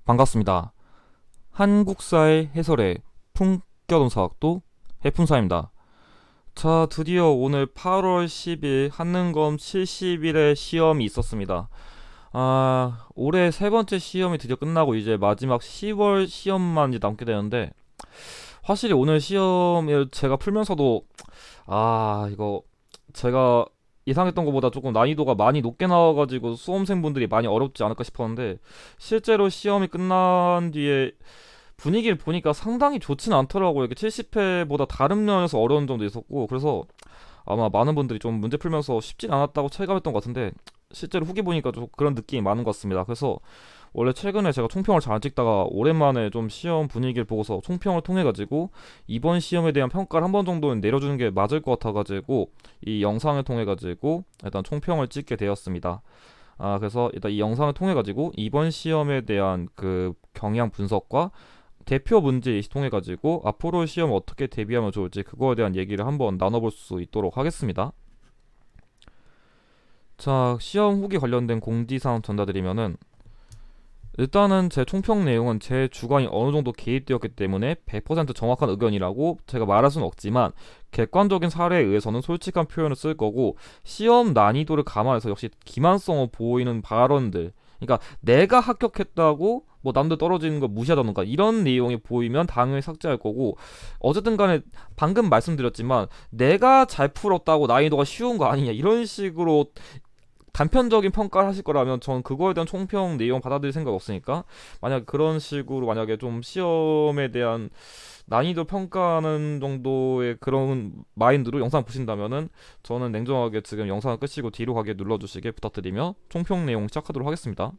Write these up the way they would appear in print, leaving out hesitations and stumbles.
반갑습니다. 한국사의 해설의 품격론사학도 해fun사입니다. 자, 드디어 오늘 8월 10일 한능검 70일의 시험이 있었습니다. 올해 세 번째 시험이 드디어 끝나고 이제 마지막 10월 시험만 이제 남게 되는데, 확실히 오늘 시험을 제가 풀면서도 이거 제가 예상했던 것보다 조금 난이도가 많이 높게 나와가지고 수험생분들이 많이 어렵지 않을까 싶었는데, 실제로 시험이 끝난 뒤에 분위기를 보니까 상당히 좋진 않더라고요. 이게 70회보다 다른 면에서 어려운 점도 있었고, 그래서 아마 많은 분들이 좀 문제 풀면서 쉽진 않았다고 체감했던 것 같은데, 실제로 후기 보니까 좀 그런 느낌이 많은 것 같습니다. 그래서 원래 최근에 제가 총평을 잘 안 찍다가 오랜만에 좀 시험 분위기를 보고서 총평을 통해 가지고 이번 시험에 대한 평가를 한 번 정도는 내려주는 게 맞을 것 같아 가지고 이 영상을 통해 가지고 일단 총평을 찍게 되었습니다. 그래서 일단 이 영상을 통해 가지고 이번 시험에 대한 그 경향 분석과 대표 문제 예시 통해 가지고 앞으로 시험 어떻게 대비하면 좋을지 그거에 대한 얘기를 한번 나눠볼 수 있도록 하겠습니다. 자, 시험 후기 관련된 공지사항 전달드리면은, 일단은 제 총평 내용은 제 주관이 어느 정도 개입되었기 때문에 100% 정확한 의견이라고 제가 말할 수는 없지만, 객관적인 사례에 의해서는 솔직한 표현을 쓸 거고, 시험 난이도를 감안해서 역시 기만성을 보이는 발언들, 그러니까 내가 합격했다고 뭐 남들 떨어지는 거 무시하다던가 이런 내용이 보이면 당연히 삭제할 거고, 어쨌든 간에 방금 말씀드렸지만 내가 잘 풀었다고 난이도가 쉬운 거 아니냐 이런 식으로 단편적인 평가를 하실 거라면 전 그거에 대한 총평 내용 받아들일 생각 없으니까, 만약 그런 식으로 만약에 좀 시험에 대한 난이도 평가하는 정도의 그런 마인드로 영상 보신다면은 저는 냉정하게 지금 영상을 끄시고 뒤로 가게 눌러주시길 부탁드리며 총평 내용 시작하도록 하겠습니다.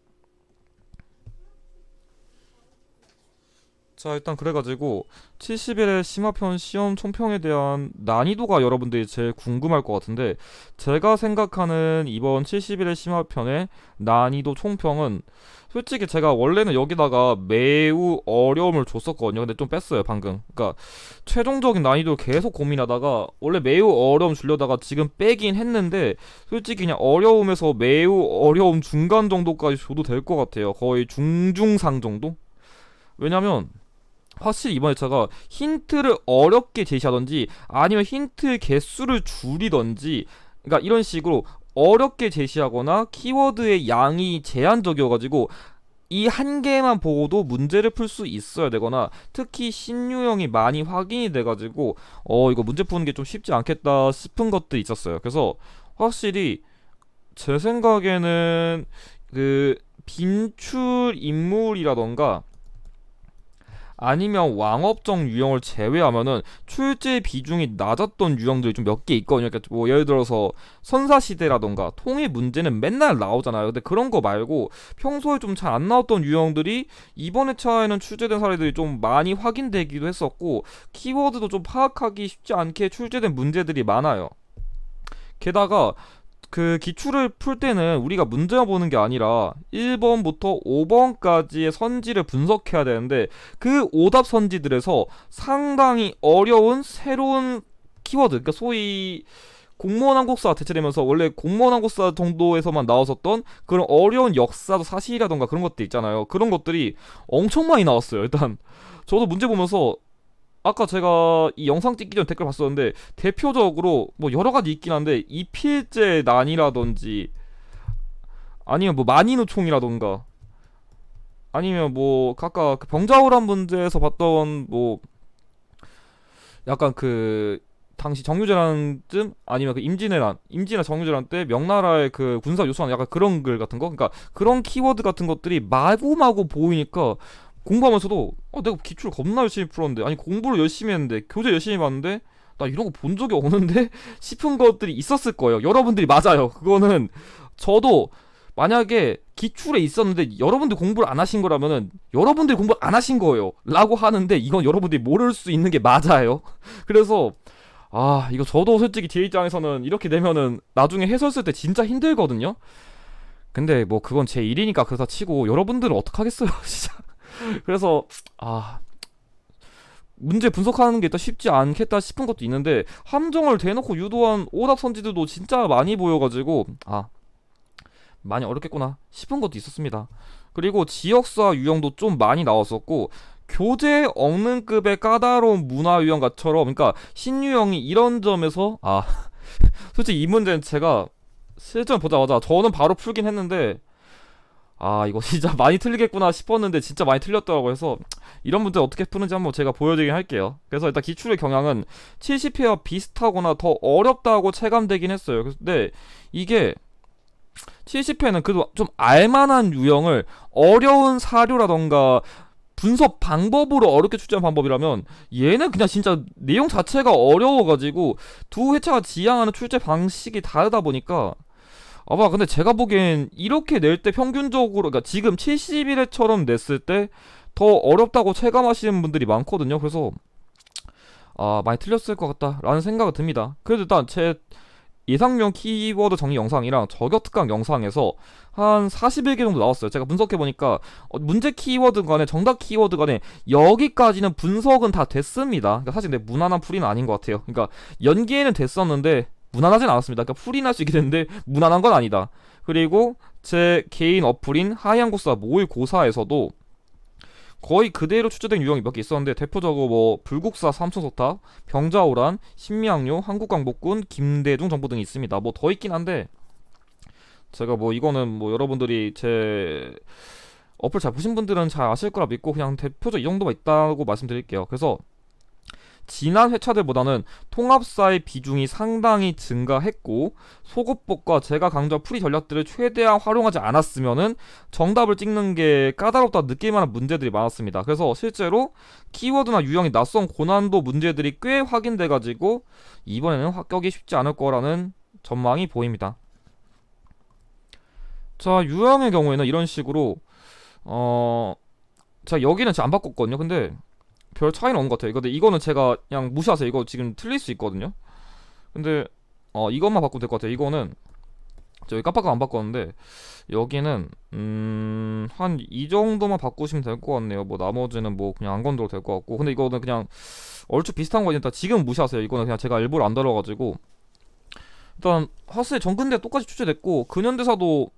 자, 일단 그래가지고 70일의 심화편 시험 총평에 대한 난이도가 여러분들이 제일 궁금할 것 같은데, 제가 생각하는 이번 70일의 심화편의 난이도 총평은, 솔직히 제가 원래는 여기다가 매우 어려움을 줬었거든요. 근데 좀 뺐어요 방금. 그러니까 최종적인 난이도를 계속 고민하다가 원래 매우 어려움 주려다가 지금 빼긴 했는데, 솔직히 그냥 어려움에서 매우 어려움 중간 정도까지 줘도 될 것 같아요. 거의 중중상 정도? 왜냐면 확실히 이번에 제가 힌트를 어렵게 제시하던지 아니면 힌트 개수를 줄이던지, 그러니까 이런 식으로 어렵게 제시하거나 키워드의 양이 제한적이어가지고 이 한 개만 보고도 문제를 풀 수 있어야 되거나, 특히 신유형이 많이 확인이 돼가지고 이거 문제 푸는 게 좀 쉽지 않겠다 싶은 것들이 있었어요. 그래서 확실히 제 생각에는 그 빈출 인물이라던가 아니면 왕업종 유형을 제외하면은 출제 비중이 낮았던 유형들이 좀 몇 개 있거든요. 그러니까 뭐 예를 들어서 선사시대라던가 통일 문제는 맨날 나오잖아요. 근데 그런 거 말고 평소에 좀 잘 안 나왔던 유형들이 이번 회차에는 출제된 사례들이 좀 많이 확인되기도 했었고, 키워드도 좀 파악하기 쉽지 않게 출제된 문제들이 많아요. 게다가 그 기출을 풀 때는 우리가 문제만 보는 게 아니라 1번부터 5번까지의 선지를 분석해야 되는데, 그 오답 선지들에서 상당히 어려운 새로운 키워드, 그러니까 소위 공무원 한국사 대체되면서 원래 공무원 한국사 정도에서만 나왔었던 그런 어려운 역사도 사실이라던가 그런 것들 있잖아요. 그런 것들이 엄청 많이 나왔어요. 일단 저도 문제 보면서, 아까 제가 이 영상 찍기 전에 댓글 봤었는데, 대표적으로 뭐 여러 가지 있긴 한데 이필제 난이라든지 아니면 뭐 만인우총이라던가 아니면 뭐 아까 그 병자호란 문제에서 봤던 뭐 약간 그 당시 정유재란쯤 아니면 그 임진왜란 정유재란 때 명나라의 그 군사 요소한 약간 그런 글 같은 거, 그러니까 그런 키워드 같은 것들이 마구마구 보이니까 공부하면서도 내가 기출 겁나 열심히 풀었는데, 아니 공부를 열심히 했는데 교재 열심히 봤는데 나 이런 거 본 적이 없는데 싶은 것들이 있었을 거예요. 여러분들이 맞아요. 그거는 저도 만약에 기출에 있었는데 여러분들 공부를 안 하신 거라면은 여러분들이 공부를 안 하신 거예요 라고 하는데, 이건 여러분들이 모를 수 있는 게 맞아요. 그래서 이거 저도 솔직히 제 입장에서는 이렇게 되면은 나중에 해설 쓸 때 진짜 힘들거든요. 근데 뭐 그건 제 일이니까 그렇다 치고 여러분들은 어떡하겠어요 진짜. 그래서 문제 분석하는 게 일단 쉽지 않겠다 싶은 것도 있는데, 함정을 대놓고 유도한 오답 선지들도 진짜 많이 보여가지고 많이 어렵겠구나 싶은 것도 있었습니다. 그리고 지역사 유형도 좀 많이 나왔었고, 교재 없는급의 까다로운 문화 유형가처럼, 그러니까 신유형이 이런 점에서 솔직히 이 문제는 제가 실전 보자마자 저는 바로 풀긴 했는데, 이거 진짜 많이 틀리겠구나 싶었는데 진짜 많이 틀렸더라고. 해서 이런 문제 어떻게 푸는지 한번 제가 보여드리긴 할게요. 그래서 일단 기출의 경향은 70회와 비슷하거나 더 어렵다고 체감되긴 했어요. 근데 이게 70회는 그래도 좀 알만한 유형을 어려운 사료라던가 분석 방법으로 어렵게 출제한 방법이라면, 얘는 그냥 진짜 내용 자체가 어려워가지고 두 회차가 지향하는 출제 방식이 다르다 보니까, 근데 제가 보기엔 이렇게 낼 때 평균적으로, 그러니까 지금 71회처럼 냈을 때 더 어렵다고 체감하시는 분들이 많거든요. 그래서 많이 틀렸을 것 같다라는 생각이 듭니다. 그래도 일단 제 예상용 키워드 정리 영상이랑 저격 특강 영상에서 한 41개 정도 나왔어요. 제가 분석해보니까 문제 키워드 간에 정답 키워드 간에 여기까지는 분석은 다 됐습니다. 그러니까 사실 내 무난한 풀이는 아닌 것 같아요. 그러니까 연기에는 됐었는데 무난하진 않았습니다. 그러니까 풀이 날 수 있게 됐는데 무난한 건 아니다. 그리고 제 개인 어플인 하얀고사 모의고사에서도 거의 그대로 출제된 유형이 몇 개 있었는데, 대표적으로 뭐 불국사 삼천석탑, 병자호란, 신미양요, 한국광복군, 김대중 정부 등이 있습니다. 뭐 더 있긴 한데 제가 뭐 이거는 뭐 여러분들이 제 어플 잘 보신 분들은 잘 아실 거라 믿고 그냥 대표적 이 정도만 있다고 말씀드릴게요. 그래서 지난 회차들보다는 통합사의 비중이 상당히 증가했고, 소급법과 제가 강조한 풀이 전략들을 최대한 활용하지 않았으면은 정답을 찍는 게 까다롭다 느낄 만한 문제들이 많았습니다. 그래서 실제로 키워드나 유형이 낯선 고난도 문제들이 꽤 확인돼가지고 이번에는 합격이 쉽지 않을 거라는 전망이 보입니다. 자, 유형의 경우에는 이런 식으로 자, 여기는 제가 안 바꿨거든요. 근데 별 차이는 없는 것 같아요. 근데 이거는 제가 그냥 무시하세요. 이거 지금 틀릴 수 있거든요. 근데 이것만 바꾸면 될 것 같아요. 이거는 저기 깜빡 안 바꿨는데, 여기는 한 이 정도만 바꾸시면 될 것 같네요. 뭐 나머지는 뭐 그냥 안 건드려도 될 것 같고. 근데 이거는 그냥 얼추 비슷한 거니까 지금 무시하세요. 이거는 그냥 제가 일부러 안 다뤄가지고. 일단 화스의 정근대 똑같이 출제됐고, 근현대사도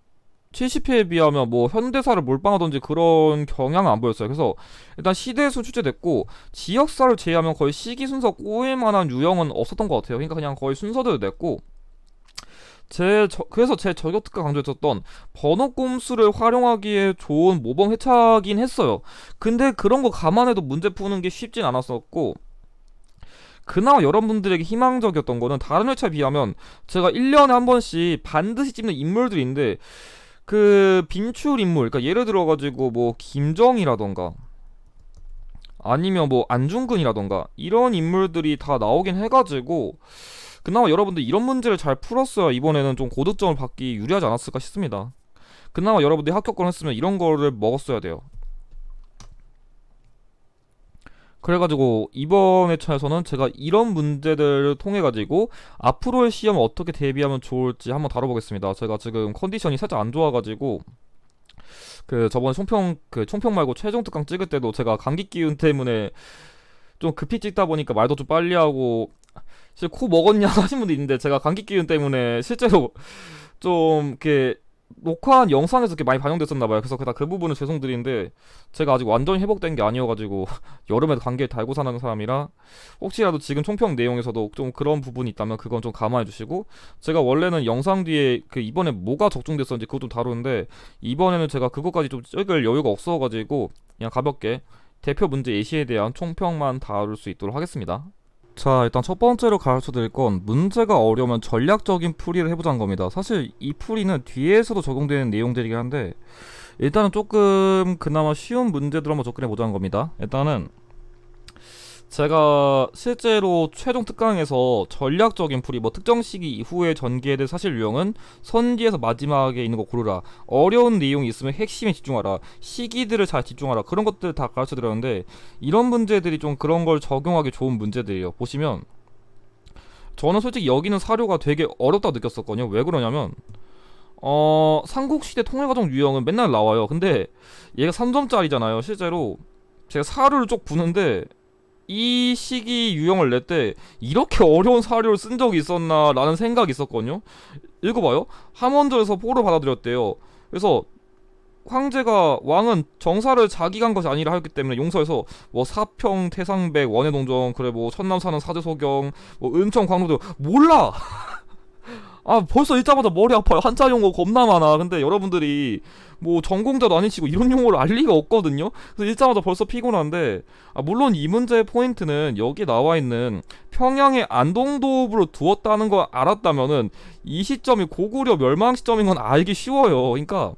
70회에 비하면 뭐 현대사를 몰빵하던지 그런 경향은 안 보였어요. 그래서 일단 시대수 출제됐고, 지역사를 제외하면 거의 시기 순서 꼬일 만한 유형은 없었던 것 같아요. 그러니까 그냥 거의 순서대로 냈고, 그래서 제 저격특가 강조했었던 번호 꼼수를 활용하기에 좋은 모범 회차긴 했어요. 근데 그런 거 감안해도 문제 푸는 게 쉽진 않았었고, 그나마 여러분들에게 희망적이었던 거는 다른 회차에 비하면 제가 1년에 한 번씩 반드시 찝는 인물들인데, 그 빈출 인물, 그러니까 예를 들어가지고 뭐 김정이라던가 아니면 뭐 안중근이라던가 이런 인물들이 다 나오긴 해가지고, 그나마 여러분들 이런 문제를 잘 풀었어야 이번에는 좀 고득점을 받기 유리하지 않았을까 싶습니다. 그나마 여러분들이 합격권 했으면 이런 거를 먹었어야 돼요. 그래가지고 이번 회차에서는 제가 이런 문제들을 통해가지고 앞으로의 시험을 어떻게 대비하면 좋을지 한번 다뤄보겠습니다. 제가 지금 컨디션이 살짝 안 좋아가지고, 그 저번에 총평 말고 최종 특강 찍을 때도 제가 감기 기운 때문에 좀 급히 찍다 보니까 말도 좀 빨리 하고, 실제 코 먹었냐 하신 분도 있는데, 제가 감기 기운 때문에 실제로 좀 이렇게 녹화한 영상에서 이렇게 많이 반영됐었나봐요. 그래서 그 부분은 죄송드리는데, 제가 아직 완전히 회복된 게 아니어가지고 여름에도 감기에 달고 사는 사람이라, 혹시라도 지금 총평 내용에서도 좀 그런 부분이 있다면 그건 좀 감안해주시고, 제가 원래는 영상 뒤에 그 이번에 뭐가 적중됐었는지 그것 좀 다루는데, 이번에는 제가 그것까지 좀 찍을 여유가 없어가지고 그냥 가볍게 대표 문제 예시에 대한 총평만 다룰 수 있도록 하겠습니다. 자, 일단 첫 번째로 가르쳐 드릴 건, 문제가 어려우면 전략적인 풀이를 해보자는 겁니다. 사실 이 풀이는 뒤에서도 적용되는 내용들이긴 한데, 일단은 조금 그나마 쉬운 문제들 한번 접근해 보자는 겁니다. 일단은 제가 실제로 최종 특강에서 전략적인 풀이, 뭐 특정 시기 이후에 전개될 사실 유형은 선지에서 마지막에 있는 거 고르라, 어려운 내용이 있으면 핵심에 집중하라, 시기들을 잘 집중하라, 그런 것들 다 가르쳐 드렸는데, 이런 문제들이 좀 그런 걸 적용하기 좋은 문제들이에요. 보시면 저는 솔직히 여기는 사료가 되게 어렵다고 느꼈었거든요. 왜 그러냐면 삼국시대 통일과정 유형은 맨날 나와요. 근데 얘가 3점짜리잖아요. 실제로 제가 사료를 쭉 부는데 이 시기 유형을 낼 때 이렇게 어려운 사료를 쓴 적이 있었나 라는 생각이 있었거든요. 읽어봐요. 함원전에서 포로 받아들였대요. 그래서 황제가 왕은 정사를 자기가 한 것이 아니라 하였기 때문에 용서해서 뭐 사평 태상백 원해동정 그래 뭐 천남사는 사제소경 뭐 은청 광로도 몰라. 아 벌써 읽자마자 머리 아파요. 한자 용어 겁나 많아. 근데 여러분들이 뭐 전공자도 아니시고 이런 용어를 알 리가 없거든요. 그래서 읽자마자 벌써 피곤한데 물론 이 문제의 포인트는 여기 나와 있는 평양의 안동도읍으로 두었다는 걸 알았다면은 이 시점이 고구려 멸망 시점인 건 알기 쉬워요. 그러니까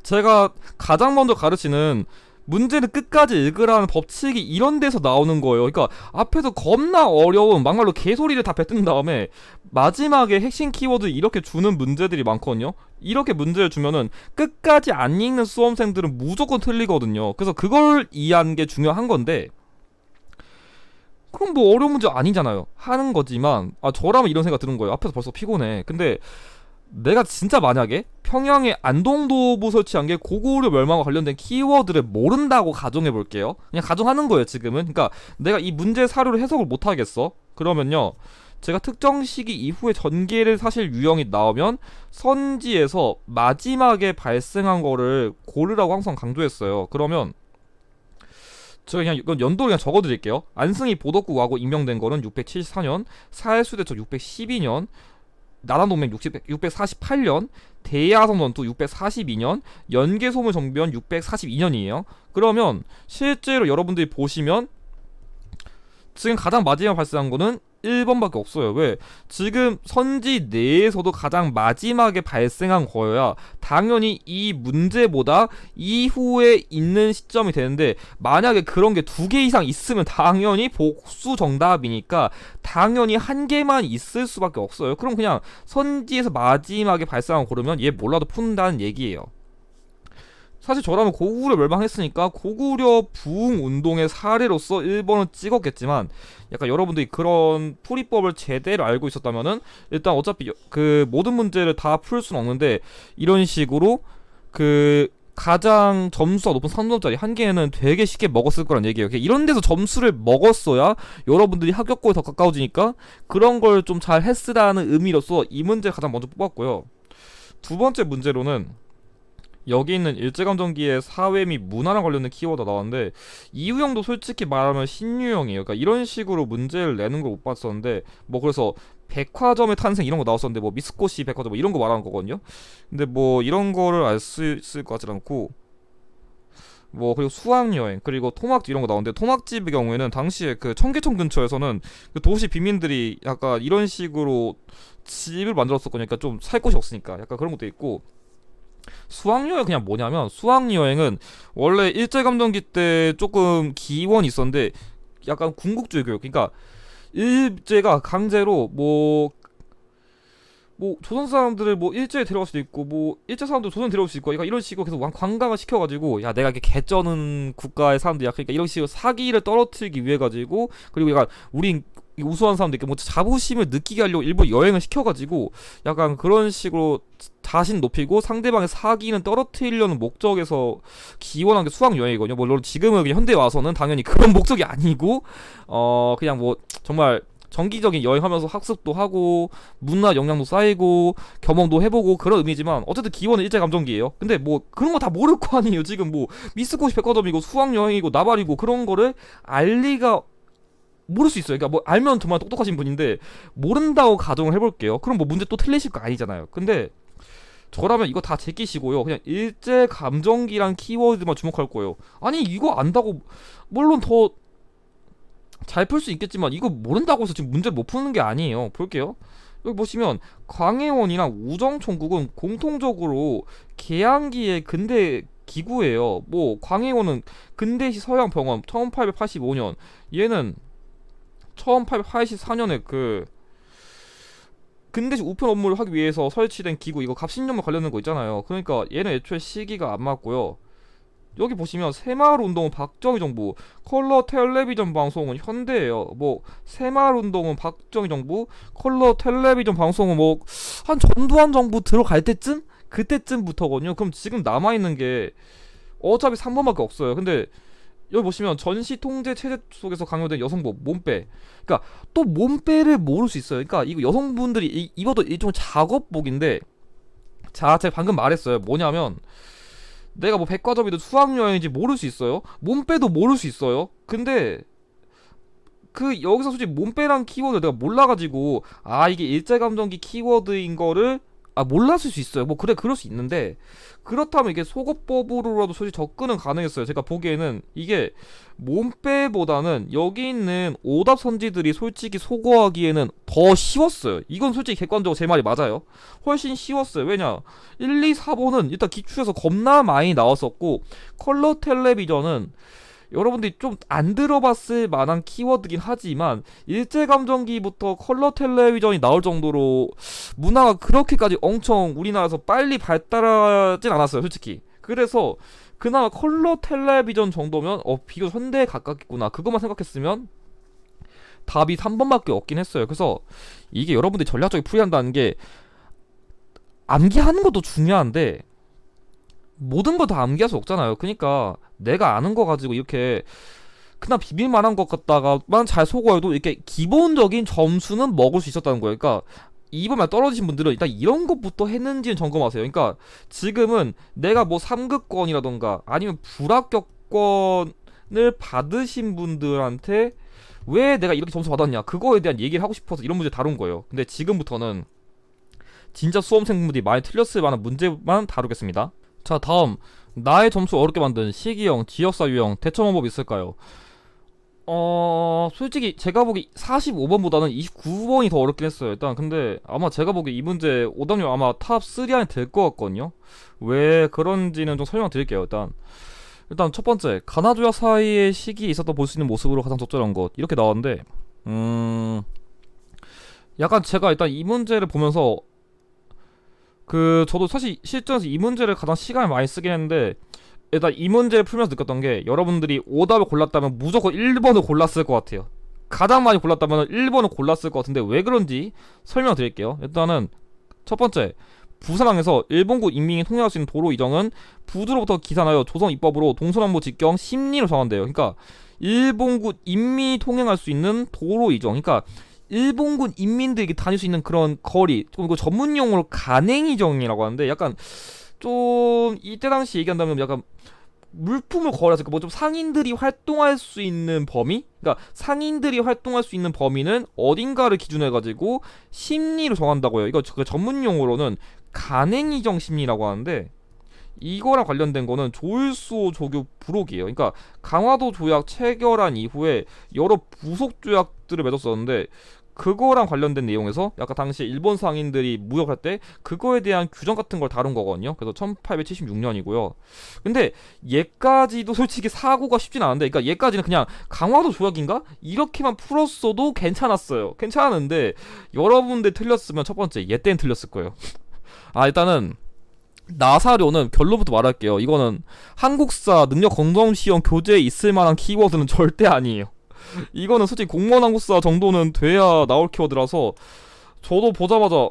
제가 가장 먼저 가르치는 문제는 끝까지 읽으라는 법칙이 이런 데서 나오는 거예요. 그러니까 앞에서 겁나 어려운 막말로 개소리를 다 뱉은 다음에 마지막에 핵심 키워드 이렇게 주는 문제들이 많거든요. 이렇게 문제를 주면은 끝까지 안 읽는 수험생들은 무조건 틀리거든요. 그래서 그걸 이해하는 게 중요한 건데 그럼 뭐 어려운 문제 아니잖아요. 하는 거지만 저라면 이런 생각 드는 거예요. 앞에서 벌써 피곤해. 근데 내가 진짜 만약에 평양에 안동도읍을 설치한 게 고구려 멸망과 관련된 키워드를 모른다고 가정해볼게요. 그냥 가정하는 거예요 지금은. 그러니까 내가 이 문제 사료를 해석을 못하겠어. 그러면요 제가 특정 시기 이후에 전개를 사실 유형이 나오면 선지에서 마지막에 발생한 거를 고르라고 항상 강조했어요. 그러면 제가 그냥 이건 연도를 그냥 적어드릴게요. 안승이 보덕국하고 임명된 거는 674년, 사해수대처 612년, 나단동맹 648년, 대야성 전투 642년, 연개소물 정변 642년이에요. 그러면 실제로 여러분들이 보시면 지금 가장 마지막 발생한 거는 1번밖에 없어요. 왜? 지금 선지 내에서도 가장 마지막에 발생한 거여야 당연히 이 문제보다 이후에 있는 시점이 되는데 만약에 그런 게 2개 이상 있으면 당연히 복수 정답이니까 당연히 1개만 있을 수밖에 없어요. 그럼 그냥 선지에서 마지막에 발생한 거 고르면 얘 몰라도 푼다는 얘기예요. 사실 저라면 고구려 멸망했으니까 고구려 부흥 운동의 사례로서 1번을 찍었겠지만 약간 여러분들이 그런 풀이법을 제대로 알고 있었다면은 일단 어차피 그 모든 문제를 다 풀 수는 없는데 이런 식으로 그 가장 점수가 높은 3점짜리 한 개는 되게 쉽게 먹었을 거란 얘기예요. 이런 데서 점수를 먹었어야 여러분들이 합격고에 더 가까워지니까 그런 걸 좀 잘 했으라는 의미로서 이 문제 가장 먼저 뽑았고요. 두 번째 문제로는 여기 있는 일제감정기의 사회 및 문화랑 관련된 키워드가 나왔는데 이 유형도 솔직히 말하면 신유형이에요. 그러니까 이런 식으로 문제를 내는 걸 못 봤었는데 뭐 그래서 백화점의 탄생 이런 거 나왔었는데 뭐 미스코시 백화점 뭐 이런 거 말하는 거거든요. 근데 뭐 이런 거를 알 수 있을 것 같지 않고 뭐 그리고 수학여행 그리고 토막집 이런 거 나오는데 토막집의 경우에는 당시에 그 청계천 근처에서는 그 도시 빈민들이 약간 이런 식으로 집을 만들었었거든요. 그러니까 좀 살 곳이 없으니까 약간 그런 것도 있고 수학여행 그냥 뭐냐면 수학여행은 원래 일제감정기 때 조금 기원이 있었는데 약간 궁극주의 교육 그러니까 일제가 강제로 뭐 조선 사람들을 뭐 일제에 데려갈 수도 있고 뭐 일제 사람들 조선 데려올 수 있고 그러니까 이런 식으로 계속 관광을 시켜가지고 야 내가 이렇게 개쩌는 국가의 사람들이야 그러니까 이런 식으로 사기를 떨어뜨리기 위해 가지고 그리고 약간 우린 우수한 사람들께 뭐 자부심을 느끼게 하려고 일부 여행을 시켜가지고 약간 그런 식으로 자신 높이고 상대방의 사기는 떨어뜨리려는 목적에서 기원한 게 수학 여행이거든요. 물론 지금은 그냥 현대에 와서는 당연히 그런 목적이 아니고 그냥 뭐 정말 정기적인 여행하면서 학습도 하고 문화 영향도 쌓이고 경험도 해보고 그런 의미지만 어쨌든 기원은 일제감정기예요. 근데 뭐 그런 거 다 모를 거 아니에요. 지금 뭐 미스코시 백화점이고 수학 여행이고 나발이고 그런 거를 알 리가 모를 수 있어요. 그러니까 뭐 알면 정말 똑똑하신 분인데 모른다고 가정을 해볼게요. 그럼 뭐 문제 또 틀리실 거 아니잖아요. 근데 저라면 이거 다 제끼시고요. 그냥 일제 감정기란 키워드만 주목할 거예요. 아니 이거 안다고 물론 더 잘 풀 수 있겠지만 이거 모른다고 해서 지금 문제를 못 푸는 게 아니에요. 볼게요. 여기 보시면 광해원이랑 우정총국은 공통적으로 개항기의 근대 기구예요. 뭐 광해원은 근대시 서양병원 1885년 얘는 1884년에 그 근대식 우편 업무를 하기 위해서 설치된 기구 이거 갑신년만 관련된 거 있잖아요. 그러니까 얘는 애초에 시기가 안 맞고요. 여기 보시면 새마을운동은 박정희 정부, 컬러 텔레비전 방송은 현대예요. 뭐 새마을운동은 박정희 정부, 컬러 텔레비전 방송은 뭐 한 전두환 정부 들어갈 때쯤? 그때쯤부터거든요. 그럼 지금 남아있는 게 어차피 3번밖에 없어요. 근데 여기 보시면 전시 통제 체제 속에서 강요된 여성복 몸빼 그러니까 또 몸빼를 모를 수 있어요. 그러니까 이거 여성분들이 입어도 일종 작업복인데 자 제가 방금 말했어요. 뭐냐면 내가 뭐 백과점이든 수학여행인지 모를 수 있어요. 몸빼도 모를 수 있어요. 근데 그 여기서 솔직히 몸빼란 키워드 내가 몰라가지고 아 이게 일제감정기 키워드인 거를 몰랐을 수 있어요. 뭐 그래 그럴 수 있는데 그렇다면 이게 속어법으로라도 솔직히 접근은 가능했어요. 제가 보기에는 이게 몸빼보다는 여기 있는 오답 선지들이 솔직히 속어하기에는 더 쉬웠어요. 이건 솔직히 객관적으로 제 말이 맞아요. 훨씬 쉬웠어요. 왜냐 1, 2, 4번은 일단 기출에서 겁나 많이 나왔었고 컬러 텔레비전은 여러분들이 좀 안 들어봤을 만한 키워드긴 하지만 일제감정기부터 컬러 텔레비전이 나올 정도로 문화가 그렇게까지 엄청 우리나라에서 빨리 발달하진 않았어요 솔직히. 그래서 그나마 컬러 텔레비전 정도면 비교적 현대에 가깝겠구나 그것만 생각했으면 답이 3번밖에 없긴 했어요. 그래서 이게 여러분들이 전략적으로 풀이한다는 게 암기하는 것도 중요한데 모든 걸 다 암기할 수 없잖아요. 그러니까 내가 아는 거 가지고 이렇게 그냥 비빌만한 것 같다가만 잘 속어도 이렇게 기본적인 점수는 먹을 수 있었다는 거예요. 그러니까 2번만 떨어지신 분들은 일단 이런 것부터 했는지는 점검하세요. 그러니까 지금은 내가 뭐 3급권이라던가 아니면 불합격권을 받으신 분들한테 왜 내가 이렇게 점수 받았냐 그거에 대한 얘기를 하고 싶어서 이런 문제 다룬 거예요. 근데 지금부터는 진짜 수험생분들이 많이 틀렸을 만한 문제만 다루겠습니다. 자 다음 나의 점수 어렵게 만든 시기형, 지역사 유형, 대처 방법 있을까요? 솔직히 제가 보기 45번보다는 29번이 더 어렵긴 했어요. 일단 근데 아마 제가 보기 이 문제 오답률 아마 탑3 안에 들 것 같거든요. 왜 그런지는 좀 설명드릴게요. 일단 첫 번째 가나조약 사이의 시기에 있었던 볼 수 있는 모습으로 가장 적절한 것 이렇게 나왔는데 약간 제가 일단 이 문제를 보면서 저도 사실 실전에서 이 문제를 가장 시간을 많이 쓰긴 했는데 일단 이 문제를 풀면서 느꼈던 게 여러분들이 오답을 골랐다면 무조건 1번을 골랐을 것 같아요. 가장 많이 골랐다면 1번을 골랐을 것 같은데 왜 그런지 설명드릴게요. 일단은 첫 번째 부산항에서 일본군 인민이 통행할 수 있는 도로 이정은 부두로부터 기산하여 조선 입법으로 동서남북 직경 심리로 정한대요. 그러니까 일본군 인민이 통행할 수 있는 도로 이정 그러니까 일본군 인민들이 다닐 수 있는 그런 거리 이거 전문 용어로 간행이정이라고 하는데 약간 좀 이때 당시 얘기한다면 약간 물품을 거래해서 뭐 좀 상인들이 활동할 수 있는 범위? 그러니까 상인들이 활동할 수 있는 범위는 어딘가를 기준으로 해가지고 심리로 정한다고요. 이거 그 전문 용어로는 간행이정 심리라고 하는데 이거랑 관련된 거는 조일수호 조교 부록이에요. 그러니까 강화도 조약 체결한 이후에 여러 부속 조약들을 맺었었는데 그거랑 관련된 내용에서 약간 당시에 일본 상인들이 무역할 때 그거에 대한 규정 같은 걸 다룬 거거든요. 그래서 1876년이고요. 근데 얘까지도 솔직히 사고가 쉽진 않은데 그러니까 얘까지는 그냥 강화도 조약인가? 이렇게만 풀었어도 괜찮았어요. 괜찮았는데 여러분들 틀렸으면 첫 번째 얘 때는 틀렸을 거예요. 일단은 나사료는 결론부터 말할게요. 이거는 한국사 능력 검정 시험 교재에 있을 만한 키워드는 절대 아니에요. 이거는 솔직히 공무원 한국사 정도는 돼야 나올 키워드라서 저도 보자마자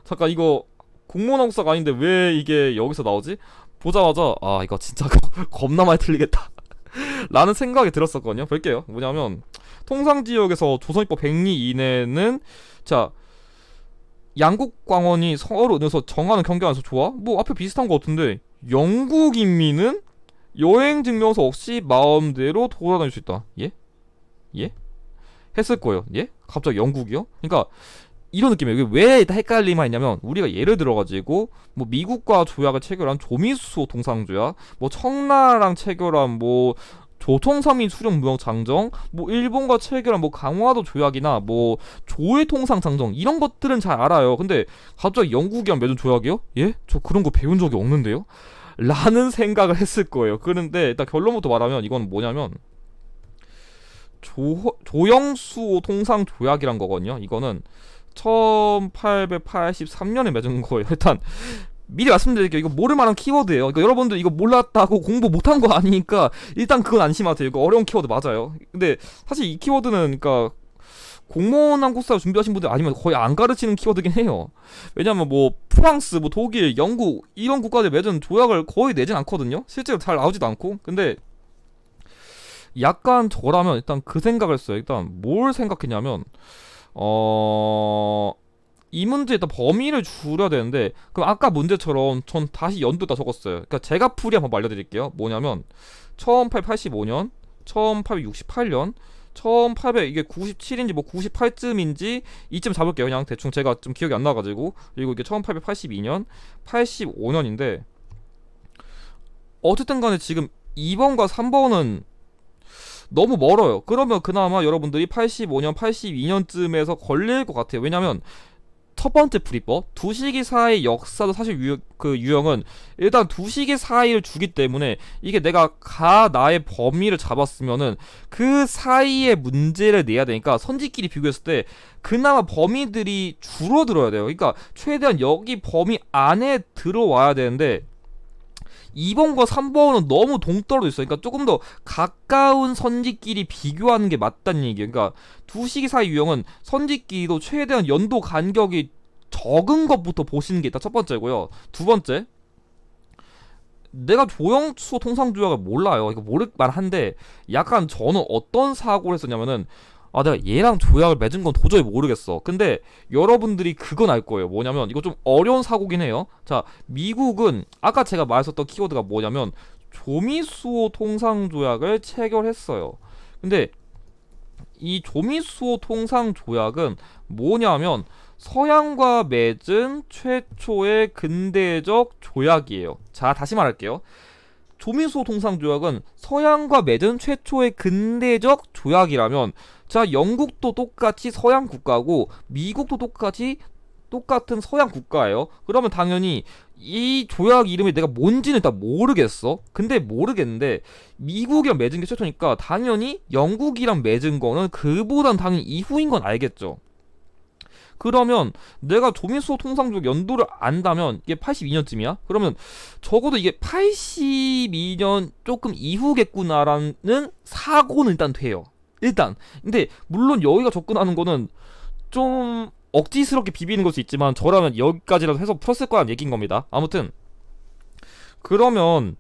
잠깐 이거 공무원 한국사가 아닌데 왜 이게 여기서 나오지? 보자마자 이거 진짜 겁나 많이 틀리겠다 라는 생각이 들었었거든요. 볼게요. 뭐냐면 통상지역에서 조선입법 100리 이내는 자 양국광원이 서로 그래서 정하는 경계안에서 좋아? 뭐 앞에 비슷한 거 같은데 영국 인민은 여행 증명서 없이 마음대로 돌아다닐 수 있다. 예? 예? 했을 거예요. 예? 갑자기 영국이요? 그러니까 이런 느낌이에요. 이게 왜 헷갈리만 했냐면 우리가 예를 들어가지고 뭐 미국과 조약을 체결한 조미수 동상조약, 뭐 청나라랑 체결한 뭐 조통삼인 수령 무역 장정, 뭐 일본과 체결한 뭐 강화도 조약이나 뭐 조회 통상 장정 이런 것들은 잘 알아요. 근데 갑자기 영국이랑 맺은 조약이요? 예? 저 그런 거 배운 적이 없는데요? 라는 생각을 했을 거예요. 그런데 일단 결론부터 말하면 이건 뭐냐면 조영수 통상 조약이란 거거든요. 이거는 1883년에 맺은 거예요. 일단 미리 말씀드릴게요. 이거 모를 만한 키워드예요. 이거 여러분들 이거 몰랐다고 공부 못한 거 아니니까 일단 그건 안심하세요. 이거 어려운 키워드 맞아요. 근데 사실 이 키워드는 그러니까 공무원 한국사 준비하신 분들 아니면 거의 안 가르치는 키워드긴 해요. 왜냐면 뭐 프랑스, 뭐 독일, 영국 이런 국가들 맺은 조약을 거의 내진 않거든요. 실제로 잘 나오지도 않고. 근데 약간 저라면 일단 그 생각을 했어요. 일단 뭘 생각했냐면 이 문제 일단 범위를 줄여야 되는데, 그럼 아까 문제처럼 전 다시 연도다 적었어요. 그러니까 제가 풀이 한번 알려드릴게요. 뭐냐면 1885년, 1868년, 1800 이게 97인지 뭐 98쯤인지 이쯤 잡을게요. 그냥 대충 제가 좀 기억이 안 나가지고. 그리고 이게 1882년, 85년인데 어쨌든 간에 지금 2번과 3번은 너무 멀어요. 그러면 그나마 여러분들이 85년, 82년쯤에서 걸릴 것 같아요. 왜냐면 첫 번째 풀이법 두 시기 사이 역사도 사실 유형은 일단 두 시기 사이를 주기 때문에 이게 내가 나의 범위를 잡았으면은 그 사이의 문제를 내야 되니까 선지끼리 비교했을 때 그나마 범위들이 줄어들어야 돼요. 그러니까 최대한 여기 범위 안에 들어와야 되는데 2번과 3번은 너무 동떨어져 있어요. 그러니까 조금 더 가까운 선지끼리 비교하는 게 맞다는 얘기예요. 그러니까 두 시기 사이 유형은 선지끼리도 최대한 연도 간격이 적은 것부터 보시는 게 일단 첫 번째고요. 두 번째, 내가 조형수소 통상조약을 몰라요. 이거 모를 만한데 약간 저는 어떤 사고를 했었냐면은 내가 얘랑 조약을 맺은 건 도저히 모르겠어. 근데 여러분들이 그건 알 거예요. 뭐냐면 이거 좀 어려운 사고긴 해요. 자, 미국은 아까 제가 말했었던 키워드가 뭐냐면 조미수호 통상조약을 체결했어요. 근데 이 조미수호 통상조약은 뭐냐면 서양과 맺은 최초의 근대적 조약이에요. 자, 다시 말할게요. 조미수호 통상조약은 서양과 맺은 최초의 근대적 조약이라면, 자, 영국도 똑같이 서양 국가고 미국도 똑같은 서양 국가예요. 그러면 당연히 이 조약 이름이 내가 뭔지는 일단 모르겠어. 근데 모르겠는데 미국이랑 맺은 게 최초니까 당연히 영국이랑 맺은 거는 그보단 당연히 이후인 건 알겠죠. 그러면 내가 조민수호 통상조약 연도를 안다면 이게 82년쯤이야? 그러면 적어도 이게 82년 조금 이후겠구나라는 사고는 일단 돼요. 일단. 근데 물론 여기가 접근하는 거는 좀 억지스럽게 비비는 걸 수 있지만 저라면 여기까지라도 해서 풀었을 거란 얘기인 겁니다. 아무튼 그러면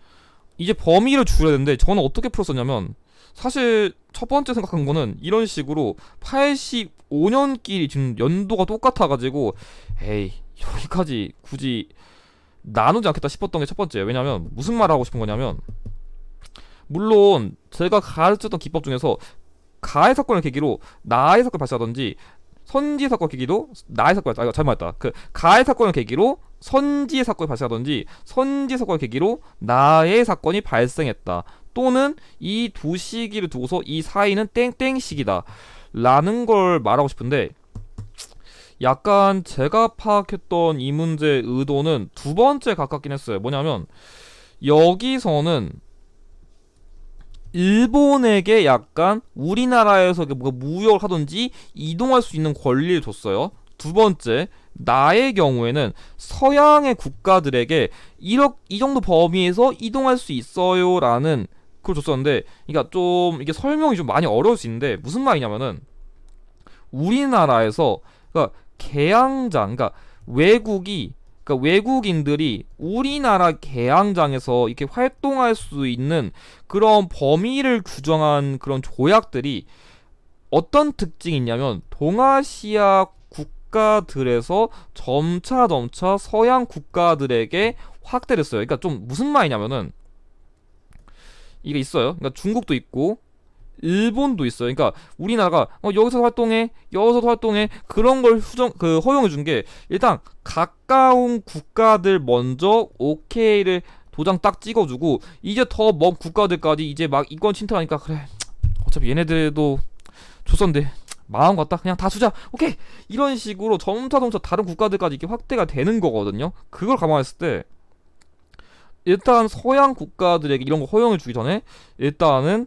이제 범위를 줄여야 되는데 저는 어떻게 풀었었냐면, 사실 첫 번째 생각한 거는 이런 식으로 85년끼리 지금 연도가 똑같아가지고 에이 여기까지 굳이 나누지 않겠다 싶었던 게 첫 번째예요. 왜냐면 무슨 말을 하고 싶은 거냐면, 물론 제가 가르쳤던 기법 중에서 가해 사건을 계기로 나의 사건을 발생하든지 선지의 사건을 계기로 나의 사건을 잘못했다. 그 가해 사건을 계기로 선지의 사건이 발생하든지 선지의 사건을 계기로 나의 사건이 발생했다. 또는 이 두 시기를 두고서 이 사이는 땡땡 시기다 라는 걸 말하고 싶은데, 약간 제가 파악했던 이 문제의 의도는 두 번째 가깝긴 했어요. 뭐냐면 여기서는 일본에게 약간 우리나라에서 뭔가 무역을 하든지 이동할 수 있는 권리를 줬어요. 두 번째, 나의 경우에는 서양의 국가들에게 이 정도 범위에서 이동할 수 있어요라는 그걸 줬었는데, 그러니까 좀 이게 설명이 좀 많이 어려울 수 있는데 무슨 말이냐면은 우리나라에서 그러니까 개항장, 그러니까 외국인들이 우리나라 개항장에서 이렇게 활동할 수 있는 그런 범위를 규정한 그런 조약들이 어떤 특징이 있냐면 동아시아 국가들에서 점차 서양 국가들에게 확대됐어요. 그러니까 좀 무슨 말이냐면은 이게 있어요. 그러니까 중국도 있고 일본도 있어요. 그러니까 우리나라가 여기서 활동해, 여기서도 활동해 그런 걸 허용해 준 게 일단 가까운 국가들 먼저 오케이를 도장 딱 찍어주고, 이제 더 먼 국가들까지 이제 막 인권 침탈하니까 그래 어차피 얘네들도 조선데 마음 같다 그냥 다 주자 오케이 이런 식으로 점차 다른 국가들까지 이렇게 확대가 되는 거거든요. 그걸 감안했을 때 일단 서양 국가들에게 이런 거 허용해 주기 전에 일단은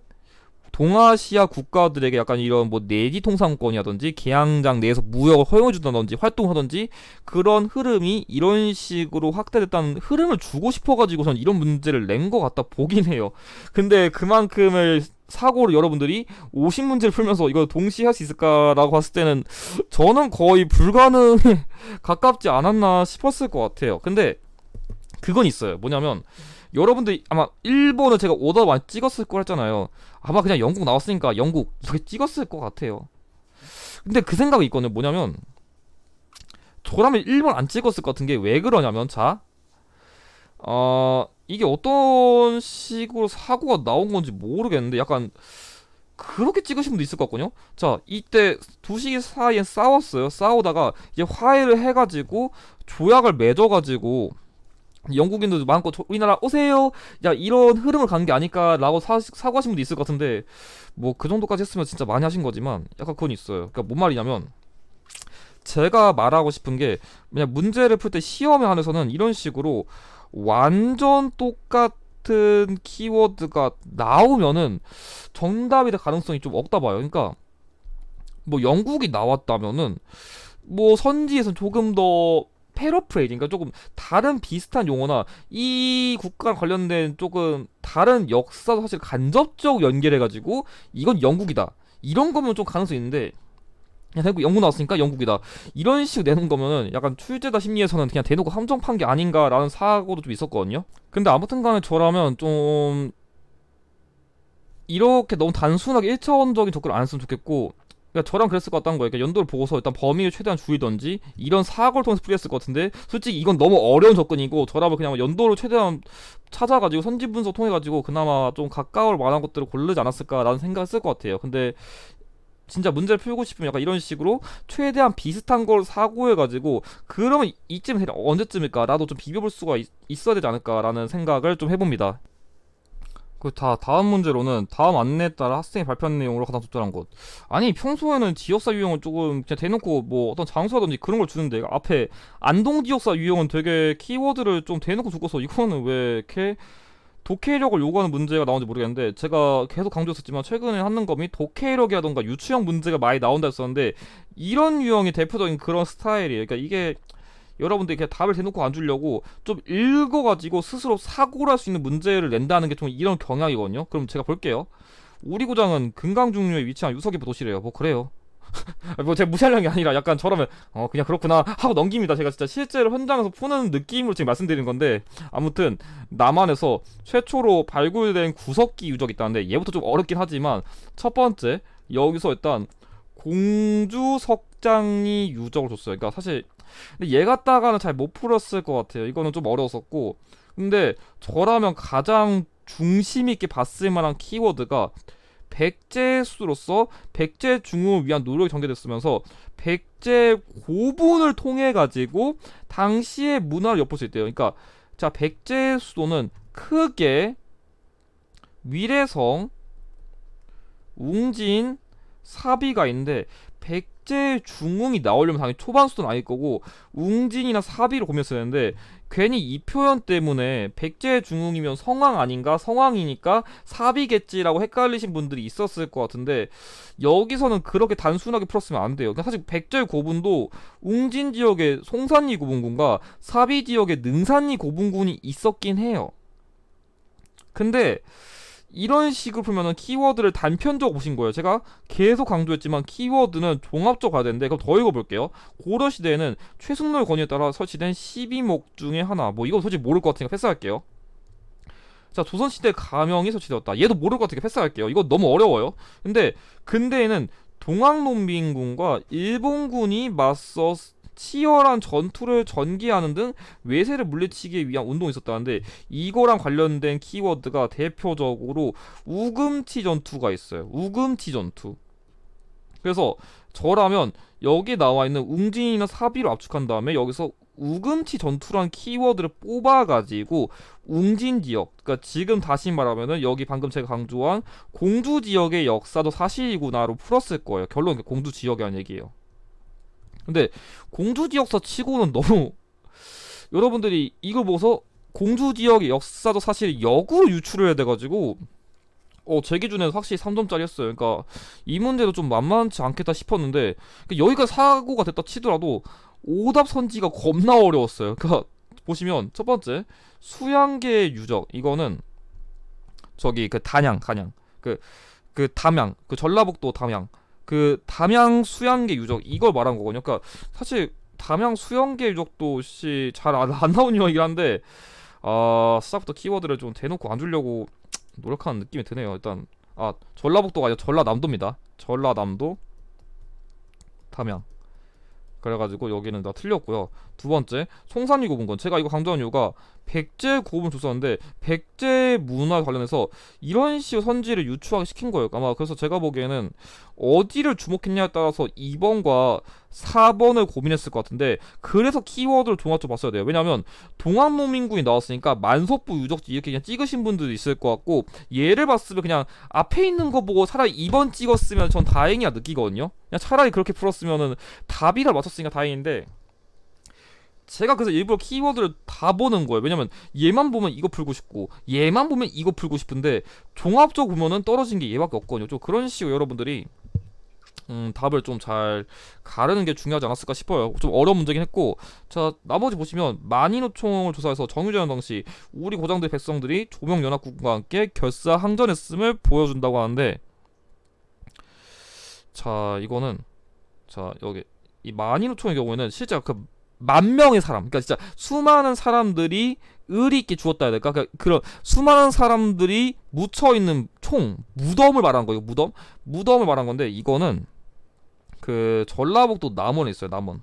동아시아 국가들에게 약간 이런 뭐 내지 통상권이라든지 개항장 내에서 무역을 허용해준다든지 활동하든지 그런 흐름이 이런 식으로 확대됐다는 흐름을 주고 싶어가지고 전 이런 문제를 낸 것 같다 보긴 해요. 근데 그만큼의 사고를 여러분들이 50문제를 풀면서 이걸 동시에 할 수 있을까라고 봤을 때는 저는 거의 불가능에 가깝지 않았나 싶었을 것 같아요. 근데 그건 있어요. 뭐냐면 여러분들이 아마 일본을 제가 오더 많이 찍었을 거 했잖아요. 아마 그냥 영국 나왔으니까 영국 이렇게 찍었을 것 같아요. 근데 그 생각이 있거든요. 뭐냐면 저라면 1번 안 찍었을 것 같은 게 왜 그러냐면, 자, 이게 어떤 식으로 사고가 나온 건지 모르겠는데 약간 그렇게 찍으신 분도 있을 것 같거든요. 자, 이때 두 시기 사이에 싸웠어요. 싸우다가 이제 화해를 해가지고 조약을 맺어가지고 영국인들도 많고 우리나라 오세요. 야, 이런 흐름을 간 게 아닐까라고 사과하신 분도 있을 것 같은데 뭐 그 정도까지 했으면 진짜 많이 하신 거지만 약간 그건 있어요. 그러니까 뭔 말이냐면 제가 말하고 싶은 게 그냥 문제를 풀 때 시험에 한해서는 이런 식으로 완전 똑같은 키워드가 나오면은 정답이 될 가능성이 좀 없다 봐요. 그러니까 뭐 영국이 나왔다면은 뭐 선지에서 조금 더 패러프레이징, 그러니까 조금 다른 비슷한 용어나 이 국가랑 관련된 조금 다른 역사도 사실 간접적 연결해가지고 이건 영국이다 이런 거면 좀 가능성이 있는데 그냥 대놓고 영국 나왔으니까 영국이다 이런 식으로 내는 거면은 약간 출제자 심리에서는 그냥 대놓고 함정판 게 아닌가라는 사고도 좀 있었거든요. 근데 아무튼간에 저라면 좀 이렇게 너무 단순하게 1차원적인 접근을 안 했으면 좋겠고, 그러니까 저랑 그랬을 것 같다는 거예요. 그러니까 연도를 보고서 일단 범위를 최대한 줄이던지 이런 사고를 통해서 풀이했을 것 같은데 솔직히 이건 너무 어려운 접근이고 저라면 그냥 연도를 최대한 찾아가지고 선지 분석 통해가지고 그나마 좀 가까울 만한 것들을 고르지 않았을까라는 생각을 했을 것 같아요. 근데 진짜 문제를 풀고 싶으면 약간 이런 식으로 최대한 비슷한 걸 사고해가지고 그러면 이쯤 대략 언제쯤일까 나도 좀 비벼볼 수가 있어야 되지 않을까라는 생각을 좀 해봅니다. 다음 문제로는 다음 안내에 따라 학생이 발표한 내용으로 가장 적절한 것. 아니, 평소에는 지역사 유형을 조금 그냥 대놓고 뭐 어떤 장소라든지 그런 걸 주는데 앞에 안동 지역사 유형은 되게 키워드를 좀 대놓고 두고서 이거는 왜 이렇게 독해력을 요구하는 문제가 나오는지 모르겠는데 제가 계속 강조했었지만 최근에 한능검이 독해력이라던가 유추형 문제가 많이 나온다 했었는데 이런 유형이 대표적인 그런 스타일이에요. 그러니까 이게 여러분들이 그냥 답을 대놓고 안 주려고 좀 읽어가지고 스스로 사고를 할 수 있는 문제를 낸다는 게 좀 이런 경향이거든요. 그럼 제가 볼게요. 우리 고장은 금강중류에 위치한 유서기부 도시래요. 뭐 그래요. 뭐 제가 무시하려는 게 아니라 약간 저라면 그냥 그렇구나 하고 넘깁니다. 제가 진짜 실제로 현장에서 푸는 느낌으로 지금 말씀드리는 건데 아무튼 남한에서 최초로 발굴된 구석기 유적이 있다는데 얘부터 좀 어렵긴 하지만 첫 번째 여기서 일단 공주석장리 유적을 줬어요. 그러니까 사실 근데 얘 갖다가는 잘 못 풀었을 것 같아요. 이거는 좀 어려웠었고 근데 저라면 가장 중심 있게 봤을 만한 키워드가 백제수로서 백제 중흥을 위한 노력이 전개됐으면서 백제 고분을 통해 가지고 당시의 문화를 엿볼 수 있대요. 그러니까 자, 백제 수도는 크게 위례성, 웅진, 사비가 있는데 백제 중흥이 나오려면 당연히 초반 수도는 아닐 거고 웅진이나 사비로 고민했어야 되는데 괜히 이 표현 때문에 백제 중흥이면 성왕 아닌가? 성왕이니까 사비겠지라고 헷갈리신 분들이 있었을 것 같은데 여기서는 그렇게 단순하게 풀었으면 안 돼요. 그러니까 사실 백제 고분도 웅진 지역에 송산리 고분군과 사비 지역에 능산리 고분군이 있었긴 해요. 근데 이런 식으로 풀면은 키워드를 단편적으로 보신 거예요. 제가 계속 강조했지만 키워드는 종합적으로 가야 되는데 그럼 더 읽어볼게요. 고려시대에는 최승로의 권위에 따라 설치된 12목 중에 하나. 뭐 이거 솔직히 모를 것 같으니까 패스할게요. 자, 조선시대 가명이 설치되었다. 얘도 모를 것 같으니까 패스할게요. 이거 너무 어려워요. 근데 근대에는 동학농민군과 일본군이 맞서 치열한 전투를 전개하는 등 외세를 물리치기 위한 운동이 있었다는데 이거랑 관련된 키워드가 대표적으로 우금치 전투가 있어요. 우금치 전투. 그래서 저라면 여기 나와 있는 웅진이나 사비로 압축한 다음에 여기서 우금치 전투란 키워드를 뽑아가지고 웅진 지역, 그러니까 지금 다시 말하면은 여기 방금 제가 강조한 공주 지역의 역사도 사실이구나로 풀었을 거예요. 결론 공주 지역이라는 얘기예요. 근데 공주 지역사 치고는 너무 여러분들이 이걸 보고서 공주 지역의 역사도 사실 역으로 유추를 해야 돼가지고 제 기준에는 확실히 3점짜리였어요. 그러니까 이 문제도 좀 만만치 않겠다 싶었는데 그러니까 여기가 사고가 됐다 치더라도 오답 선지가 겁나 어려웠어요. 그러니까 보시면 첫 번째 수양계 유적 이거는 저기 그 단양 그 담양 그 전라북도 담양 그 담양 수양계 유적 이걸 말한 거거든요. 그러니까 사실 담양 수양계 유적도 잘 안 나온 유형이긴 한데 시작부터 키워드를 좀 대놓고 안 주려고 노력하는 느낌이 드네요. 일단 전라북도가 아니라 전라남도입니다. 전라남도 담양 그래가지고 여기는 다 틀렸고요. 두 번째, 송산이 고분권. 제가 이거 강조한 이유가 백제 고분 조사인데 백제 문화 관련해서 이런 식으로 선지를 유추하게 시킨 거예요. 아마 그래서 제가 보기에는 어디를 주목했냐에 따라서 2번과 4번을 고민했을 것 같은데, 그래서 키워드를 종합적으로 봤어야 돼요. 왜냐면 동학농민군이 나왔으니까 만석부 유적지 이렇게 그냥 찍으신 분들도 있을 것 같고, 얘를 봤으면 그냥 앞에 있는 거 보고 차라리 2번 찍었으면 전 다행이야 느끼거든요. 그냥 차라리 그렇게 풀었으면은 답이라 맞췄으니까 다행인데, 제가 그래서 일부러 키워드를 다 보는 거예요. 왜냐면 얘만 보면 이거 풀고 싶고 얘만 보면 이거 풀고 싶은데 종합적으로 보면은 떨어진 게 얘밖에 없거든요. 좀 그런 식으로 여러분들이 답을 좀 잘 가르는 게 중요하지 않았을까 싶어요. 좀 어려운 문제긴 했고, 자 나머지 보시면 만인호총을 조사해서 정유재현 당시 우리 고장들 백성들이 조명연합군과 함께 결사항전했음을 보여준다고 하는데, 자 이거는, 자 여기 이 만인호총의 경우에는 실제 그 만 명의 사람, 그러니까 진짜 수많은 사람들이 의리 있게 죽었다 해야 될까? 그러니까 그런 수많은 사람들이 묻혀 있는 총 무덤을 말한 거예요. 무덤을 말한 건데, 이거는 그 전라북도 남원에 있어요. 남원.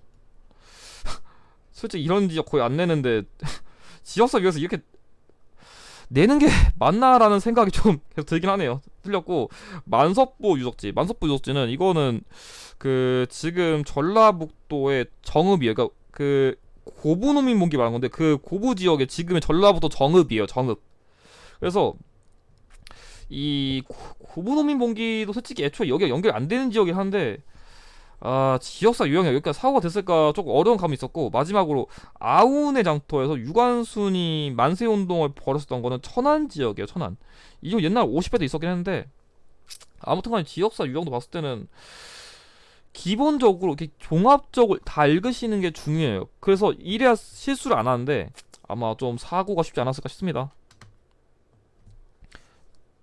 솔직히 이런 지역 거의 안 내는데 지역사 위해서 이렇게 내는 게 맞나라는 생각이 좀 계속 들긴 하네요. 틀렸고, 만석부 유적지는 이거는 그 지금 전라북도의 정읍이에요. 그러니까 그 고부농민본기 말한 건데, 그 고부 지역의 지금의 전라북도 정읍이에요. 정읍. 그래서 이 고부농민본기도 솔직히 애초에 여기가 연결 안 되는 지역이긴 한데, 아 지역사 유형이 여기까지 사고가 됐을까 조금 어려운 감이 있었고, 마지막으로 아운의 장터에서 유관순이 만세운동을 벌였었던 거는 천안 지역이에요. 천안. 이거 옛날 50회도 있었긴 했는데, 아무튼간에 지역사 유형도 봤을 때는 기본적으로 이렇게 종합적으로 다 읽으시는 게 중요해요. 그래서 이래야 실수를 안 하는데 아마 좀 사고가 쉽지 않았을까 싶습니다.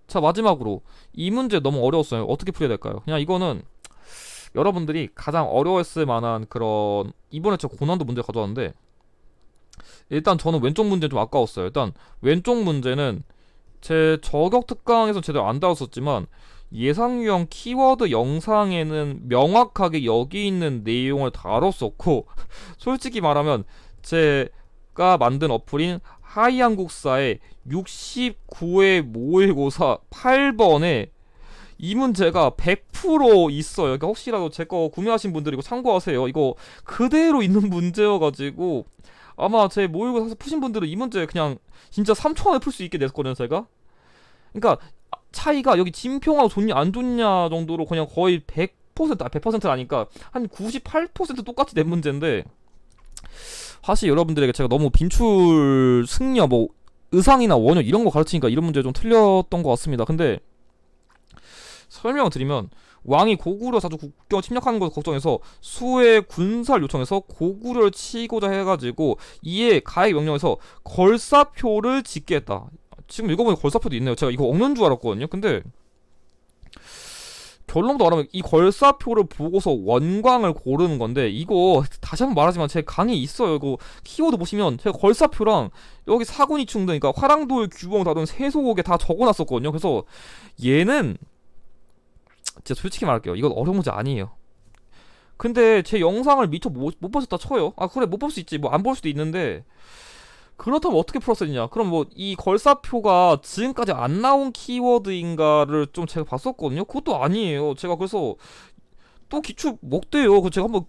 자 마지막으로 이 문제 너무 어려웠어요. 어떻게 풀어야 될까요? 그냥 이거는 여러분들이 가장 어려웠을 만한 그런, 이번에 저 고난도 문제 가져왔는데, 일단 저는 왼쪽 문제 좀 아까웠어요. 일단 왼쪽 문제는 제 저격 특강에서 제대로 안 다뤘었지만 예상 유형 키워드 영상에는 명확하게 여기 있는 내용을 다뤘었고 솔직히 말하면 제가 만든 어플인 하이한국사의 69회 모의고사 8번에 이 문제가 100% 있어요. 그러니까 혹시라도 제 거 구매하신 분들 이거 참고하세요. 이거 그대로 있는 문제여가지고 아마 제 모의고사 푸신 분들은 이 문제 그냥 진짜 3초 안에 풀 수 있게 냈거든요, 제가. 그러니까 차이가 여기 진평하고 좋냐 안 좋냐 정도로 그냥 거의 100%는 아니까 한 98% 똑같이 낸 문제인데, 사실 여러분들에게 제가 너무 빈출 승려 뭐 의상이나 원효 이런 거 가르치니까 이런 문제 좀 틀렸던 것 같습니다. 근데 설명을 드리면, 왕이 고구려 사주 국경 침략하는 것을 걱정해서 수의 군사를 요청해서 고구려를 치고자 해가지고 이에 가액 명령해서 걸사표를 짓게 했다. 지금 읽어보니 걸사표도 있네요. 제가 이거 억는 줄 알았거든요. 근데 결론부터 말하면 이 걸사표를 보고서 원광을 고르는 건데, 이거 다시 한번 말하지만 제 강의 있어요. 이거 키워드 보시면 제가 걸사표랑 여기 사군이충 등, 그러니까 화랑돌, 규봉, 다등 세소곡에 다 적어놨었거든요. 그래서 얘는 진짜 솔직히 말할게요. 이건 어려운 문제 아니에요. 근데 제 영상을 미처 못 보셨다 쳐요. 아 그래 못 볼 수 있지, 뭐 안 볼 수도 있는데, 그렇다면 어떻게 풀었었냐? 그럼 뭐 이 걸사표가 지금까지 안 나온 키워드인가를 좀 제가 봤었거든요. 그것도 아니에요. 제가 그래서 또 기출 먹대요. 그 제가 한번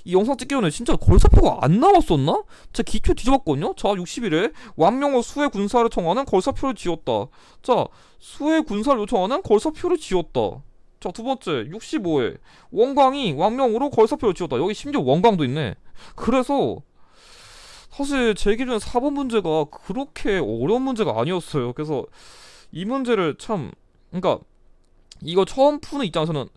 이 영상 찍기 전에 진짜 걸사표가 안 나왔었나? 제가 기출 뒤져봤거든요. 자 60일에 왕명호 수의 군사를 청하는 걸사표를 지었다. 자 수의 군사를 요청하는 걸사표를 지었다. 자 두번째 65회 원광이 왕명으로 걸사표를 지었다. 여기 심지어 원광도 있네. 그래서 사실 제 기준에 4번 문제가 그렇게 어려운 문제가 아니었어요. 그래서 이 문제를 참, 그러니까 이거 처음 푸는 입장에서는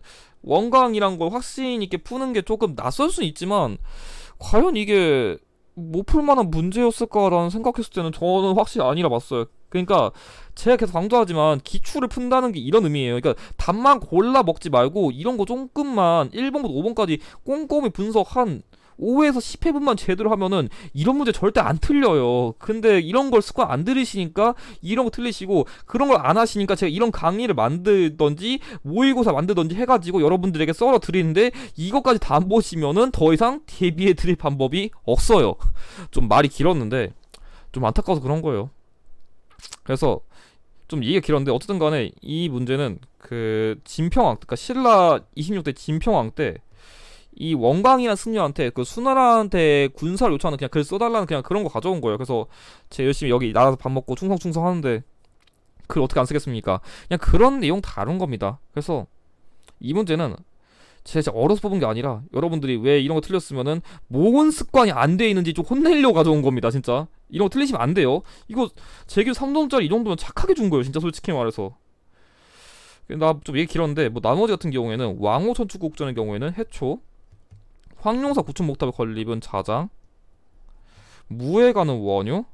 원광이란 걸 확신 있게 푸는 게 조금 낯설 수는 있지만, 과연 이게 못 풀만한 문제였을까라는 생각했을 때는 저는 확실히 아니라 봤어요. 그러니까 제가 계속 강조하지만 기출을 푼다는 게 이런 의미예요. 그러니까 답만 골라 먹지 말고 이런 거 조금만 1번부터 5번까지 꼼꼼히 분석한 5회에서 10회분만 제대로 하면은 이런 문제 절대 안 틀려요. 근데 이런 걸 습관 안 들이시니까 이런 거 틀리시고, 그런 걸 안 하시니까 제가 이런 강의를 만들던지 모의고사 만들던지 해가지고 여러분들에게 썰어 드리는데, 이것까지 다 안 보시면은 더 이상 대비해 드릴 방법이 없어요. 좀 말이 길었는데 좀 안타까워서 그런 거예요. 그래서 좀 얘기가 길었는데, 어쨌든 간에 이 문제는 그 진평왕, 그러니까 신라 26대 진평왕 때 이 원광이나 승려한테 그 수나라한테 군사를 요청하는 그냥 글 써달라는 그냥 그런 거 가져온 거예요. 그래서 제가 열심히 여기 나가서 밥 먹고 충성충성 하는데 글 어떻게 안 쓰겠습니까? 그냥 그런 내용 다룬 겁니다. 그래서 이 문제는 제가 진짜 어려서 뽑은 게 아니라, 여러분들이 왜 이런 거 틀렸으면은 모은 습관이 안 돼 있는지 좀 혼내려고 가져온 겁니다. 진짜 이런 거 틀리시면 안 돼요. 이거 제길 3점짜리 이 정도면 착하게 준 거예요, 진짜 솔직히 말해서. 나 좀 얘기 길었는데, 뭐 나머지 같은 경우에는 왕호 천축국전의 경우에는 해초, 황룡사 구춘목탑에 건립은 자장, 무에 가는 원유,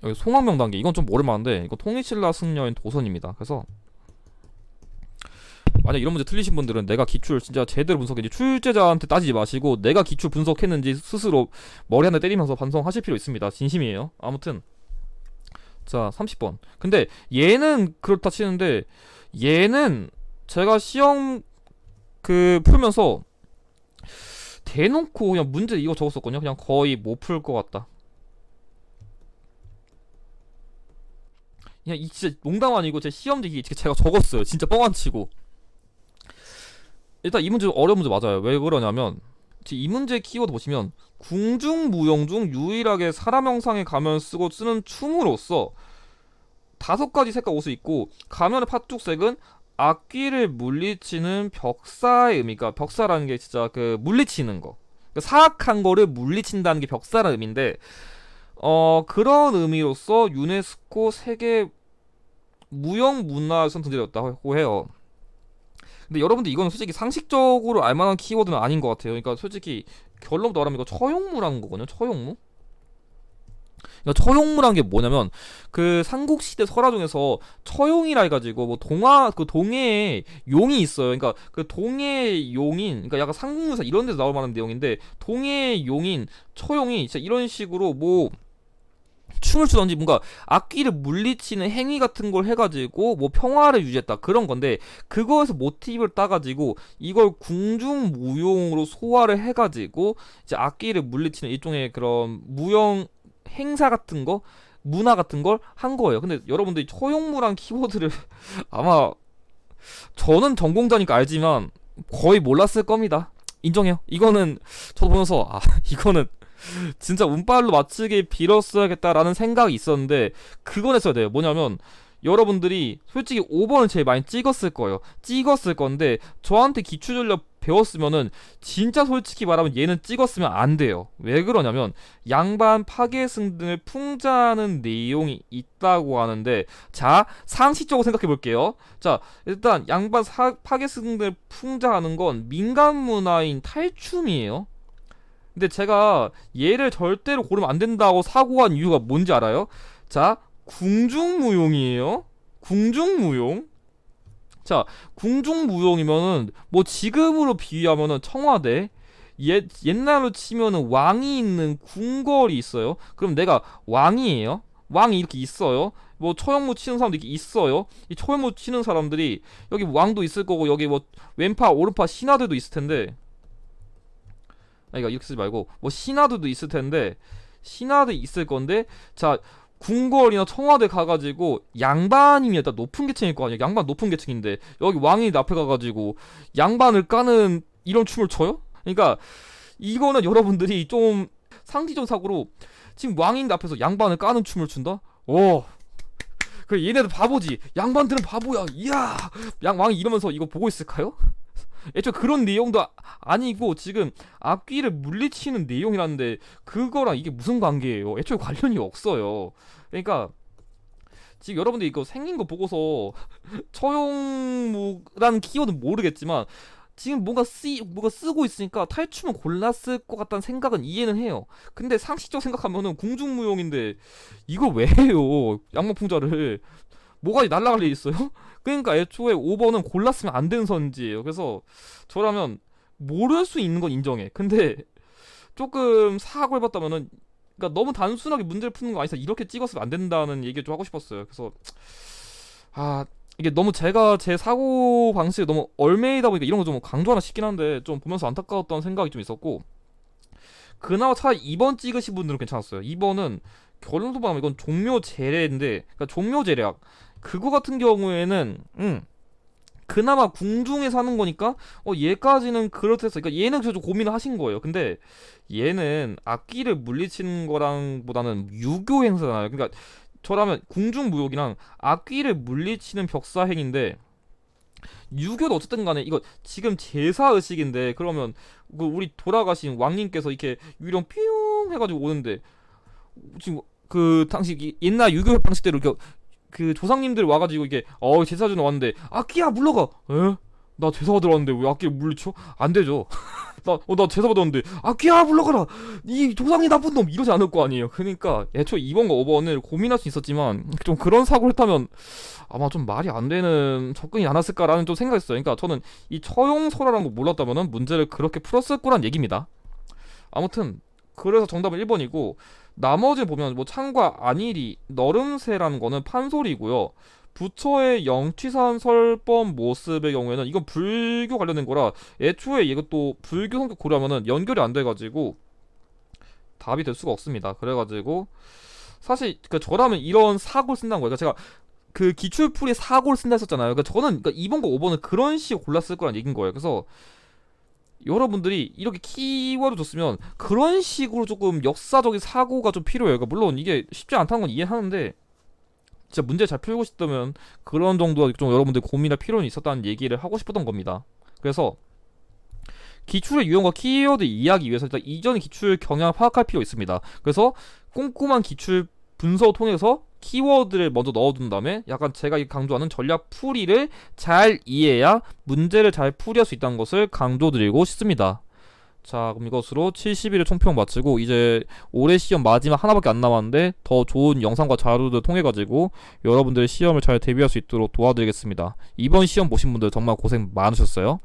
여기 송황명단계, 이건 좀 모를만한데 이거 통일신라 승려인 도선입니다. 그래서 만약 이런 문제 틀리신 분들은 내가 기출 진짜 제대로 분석했는지 출제자한테 따지지 마시고 내가 기출 분석했는지 스스로 머리 하나 때리면서 반성하실 필요 있습니다. 진심이에요. 아무튼 자, 30번. 근데 얘는 그렇다 치는데, 얘는 제가 시험 그 풀면서 대놓고 그냥 문제 이거 적었었거든요. 그냥 거의 못 풀 것 같다. 그냥 이 진짜 농담 아니고 제 시험지 제가 적었어요. 진짜 뻥 안 치고. 일단 이 문제 어려운 문제 맞아요. 왜 그러냐면 이 문제 키워드 보시면 궁중무용 중 유일하게 사람 형상의 가면을 쓰고 쓰는 춤으로써 5가지 색깔 옷을 입고 가면의 팥죽색은 악귀를 물리치는 벽사의 의미가, 벽사라는 게 진짜 그 물리치는 거, 그러니까 사악한 거를 물리친다는 게 벽사라는 의미인데, 그런 의미로서 유네스코 세계 무형문화유산 등재되었다고 해요. 근데 여러분들 이거는 솔직히 상식적으로 알만한 키워드는 아닌 것 같아요. 그러니까 솔직히 결론부터 말하면 이거 처용무라는 거거든요. 처용무? 그러니까 처용무란 게 뭐냐면 그 삼국시대 설화 중에서 처용이라 해가지고 뭐 동화 그 동해에 용이 있어요. 그러니까 그 동해 용인, 그러니까 약간 삼국유사 이런 데서 나올 만한 내용인데, 동해 용인 처용이 진짜 이런 식으로 뭐 춤을 추던지 뭔가 악귀를 물리치는 행위 같은 걸 해가지고 뭐 평화를 유지했다 그런 건데, 그거에서 모티브를 따가지고 이걸 궁중무용으로 소화를 해가지고 이제 악귀를 물리치는 일종의 그런 무용 행사 같은 거, 문화 같은 걸 한 거예요. 근데 여러분들이 처용무란 키워드를 아마 저는 전공자니까 알지만 거의 몰랐을 겁니다. 인정해요. 이거는 저도 보면서 이거는 진짜 운빨로 맞추길 빌었어야겠다라는 생각이 있었는데, 그건 했어야 돼요. 뭐냐면 여러분들이 솔직히 5번을 제일 많이 찍었을 거예요. 찍었을 건데 저한테 기출전략 배웠으면은 진짜 솔직히 말하면 얘는 찍었으면 안 돼요. 왜 그러냐면 양반 파괴승 등을 풍자하는 내용이 있다고 하는데, 자, 상식적으로 생각해 볼게요. 자, 일단 양반 파괴승 등을 풍자하는 건 민간 문화인 탈춤이에요. 근데 제가 얘를 절대로 고르면 안 된다고 사고한 이유가 뭔지 알아요? 자, 궁중무용이에요. 궁중무용. 자, 궁중무용이면은 뭐 지금으로 비유하면은 청와대, 옛날로 치면은 왕이 있는 궁궐이 있어요. 그럼 내가 왕이에요. 왕이 이렇게 있어요. 뭐 처형무 치는 사람도 이렇게 있어요. 이 처형무 치는 사람들이 여기 왕도 있을 거고, 여기 뭐 왼파 오른파 신하들도 있을 텐데, 그러니까 이렇게 쓰지 말고 뭐 신하들도 있을 텐데, 신하도 있을 건데, 자, 궁궐이나 청와대 가가지고 양반이면 일단 높은 계층일 거 아니야. 양반 높은 계층인데 여기 왕이 앞에 가가지고 양반을 까는 이런 춤을 춰요? 그러니까 이거는 여러분들이 좀 상식적 사고로, 지금 왕인데 앞에서 양반을 까는 춤을 춘다? 그래, 얘네들 바보지. 양반들은 바보야. 이야, 왕이 이러면서 이거 보고 있을까요? 애초에 그런 내용도 아니고 지금 악귀를 물리치는 내용이라는데 그거랑 이게 무슨 관계예요? 애초에 관련이 없어요. 그러니까 지금 여러분들 이거 생긴 거 보고서 처용무라는 키워드는 모르겠지만 지금 뭔가 쓰고 있으니까 탈춤을 골랐을 것 같다는 생각은 이해는 해요. 근데 상식적 생각하면은 궁중무용인데 이걸 왜 해요? 양모풍자를 뭐가 날라갈 일 있어요? 그러니까 애초에 5번은 골랐으면 안 되는 선지예요. 그래서 저라면 모를 수 있는 건 인정해. 근데 조금 사고를 해봤다면은, 그러니까 너무 단순하게 문제를 푸는 거 아니라 이렇게 찍었으면 안 된다는 얘기를 좀 하고 싶었어요. 그래서 아, 이게 너무 제가 제 사고 방식이 너무 얼매이다 보니까 이런 거 좀 강조하나 싶긴 한데, 좀 보면서 안타까웠다는 생각이 좀 있었고, 그나마 차라리 2번 찍으신 분들은 괜찮았어요. 2번은 결론도 보면 이건 종묘 제례인데, 그러니까 종묘 제례학 그거 같은 경우에는 그나마 궁중에 사는 거니까 얘까지는 그렇댔어. 그러니까 얘는 그래서 좀 고민을 하신 거예요. 근데 얘는 악기를 물리치는 거랑 보다는 유교 행사잖아요. 그러니까 저라면 궁중무역이랑 악기를 물리치는 벽사행인데, 유교도 어쨌든 간에 이거 지금 제사 의식인데, 그러면 그 우리 돌아가신 왕님께서 이렇게 유령 삐용 해가지고 오는데, 지금 그 당시 옛날 유교 방식대로 이렇게 그 조상님들 와가지고 이게 제사주는 왔는데 악기야 물러가. 에? 나 제사 받으러 왔는데 왜 악기를 물리쳐? 안 되죠. 나 제사 받았는데 악기야 물러가라. 이 조상이 나쁜 놈 이러지 않을 거 아니에요. 그러니까 애초에 2번과 5번을 고민할 수 있었지만 좀 그런 사고를 했다면 아마 좀 말이 안 되는 접근이 않았을까라는 좀 생각했어요. 그러니까 저는 이 처용설화라는 거 몰랐다면은 문제를 그렇게 풀었을 거란 얘기입니다. 아무튼 그래서 정답은 1번이고, 나머지 보면 뭐 창과 안일이, 너름새라는 거는 판소리고요. 부처의 영취산 설법 모습의 경우에는 이건 불교 관련된 거라 애초에 이것도 불교 성격 고려하면은 연결이 안 돼가지고 답이 될 수가 없습니다. 그래가지고 사실 그 저라면 이런 사고를 쓴다는 거예요. 그러니까 제가 그 기출풀이 사고를 쓴다 했었잖아요. 그러니까 저는 그러니까 2번과 5번은 그런 식으로 골랐을 거란 얘기인 거예요. 그래서 여러분들이 이렇게 키워드 줬으면 그런 식으로 조금 역사적인 사고가 좀 필요해요. 그러니까 물론 이게 쉽지 않다는 건 이해하는데, 진짜 문제 잘 풀고 싶다면 그런 정도 좀 여러분들 고민할 필요는 있었다는 얘기를 하고 싶었던 겁니다. 그래서 기출의 유형과 키워드 이해하기 위해서 일단 이전 기출 경향을 파악할 필요 있습니다. 그래서 꼼꼼한 기출 분석 통해서 키워드를 먼저 넣어둔 다음에 약간 제가 강조하는 전략 풀이를 잘 이해해야 문제를 잘 풀이할 수 있다는 것을 강조드리고 싶습니다. 자, 그럼 이것으로 71회 총평 마치고 이제 올해 시험 마지막 하나밖에 안 남았는데 더 좋은 영상과 자료들 통해가지고 여러분들의 시험을 잘 대비할 수 있도록 도와드리겠습니다. 이번 시험 보신 분들 정말 고생 많으셨어요.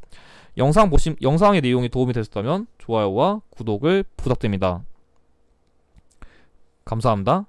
영상의 내용이 도움이 되셨다면 좋아요와 구독을 부탁드립니다. 감사합니다.